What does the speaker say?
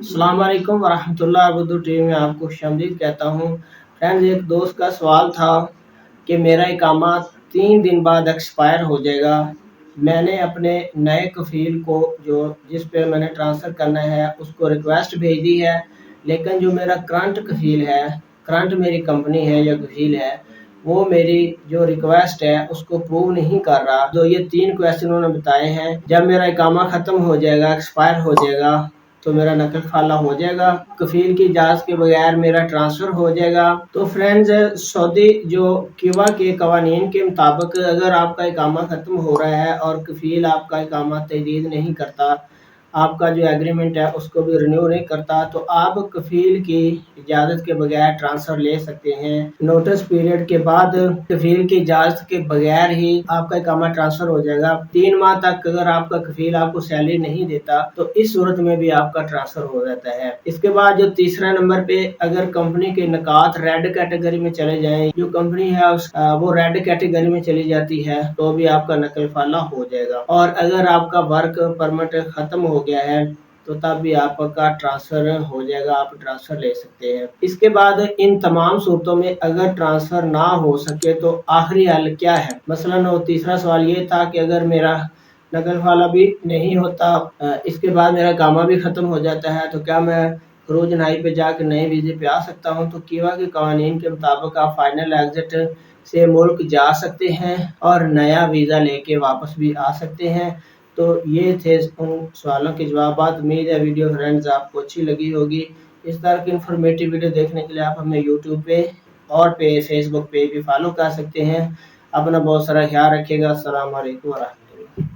अस्सलाम वालेकुम वरहमतुल्लाह उर्दू टीवी में आपको खुशामदीद कहता हूँ। फ्रेंड्स, एक दोस्त का सवाल था कि मेरा इकामा 3 दिन बाद एक्सपायर हो जाएगा। मैंने अपने नए कफ़ील को जिस पे मैंने ट्रांसफ़र करना है उसको रिक्वेस्ट भेज दी है, लेकिन जो मेरा करंट कफ़ील है, करंट मेरी कंपनी है या कफ़ील है, वो मेरी जो रिक्वेस्ट है उसको प्रूव नहीं कर रहा। तो ये 3 क्वेश्चन उन्होंने बताए हैं। जब मेरा इकामा ख़त्म हो जाएगा, एक्सपायर हो जाएगा, तो मेरा नकल खाला हो जाएगा, कफील की इजाज़त के बगैर मेरा ट्रांसफ़र हो जाएगा। तो फ्रेंड्स, सऊदी जो क्यूबा के कवानीन के मुताबिक अगर आपका इकामा ख़त्म हो रहा है और कफील आपका इकामा तजदीद नहीं करता, आपका जो एग्रीमेंट है उसको भी रिन्यू नहीं करता, तो आप कफील की इजाज़त के बगैर ट्रांसफ़र ले सकते हैं। नोटिस पीरियड के बाद कफील की इजाज़त के बगैर ही आपका इकामा ट्रांसफ़र हो जाएगा। 3 माह तक अगर आपका कफील आपको सैलरी नहीं देता तो इस सूरत में भी आपका ट्रांसफ़र हो जाता है। इसके बाद जो तीसरा नंबर पे, अगर कंपनी के निकात रेड कैटेगरी में चले जाएं, जो कंपनी है वो रेड कैटेगरी में चली जाती है, तो भी आपका नकल फाला हो जाएगा। और अगर आपका वर्क परमिट खत्म हो गया है तो तब भी आपका ट्रांसफ़र हो जाएगा, आप ट्रांसफ़र ले सकते हैं। इसके बाद इन तमाम सूरतों में अगर ट्रांसफ़र ना हो सके तो आखिरी हल क्या है। मसलन वो तीसरा सवाल ये था कि अगर मेरा नकल वाला भी नहीं होता, इसके बाद मेरा कामा भी ख़त्म हो जाता है, तो क्या मैं रोज नाई पे जाकर नए वीज़े पे आ सकता हूँ। तो कीवा के कवानीन के मुताबिक आप फाइनल एग्जिट से मुल्क जा सकते हैं और नया वीज़ा लेके वापस भी आ सकते हैं। तो ये थे उन सवालों के जवाब। उम्मीद है वीडियो फ्रेंड्स आपको अच्छी लगी होगी। इस तरह की इंफॉर्मेटिव वीडियो देखने के लिए आप हमें यूट्यूब पे और फेसबुक पे भी फॉलो कर सकते हैं। अपना बहुत सारा ख्याल रखिएगा। अस्सलाम वालेकुम।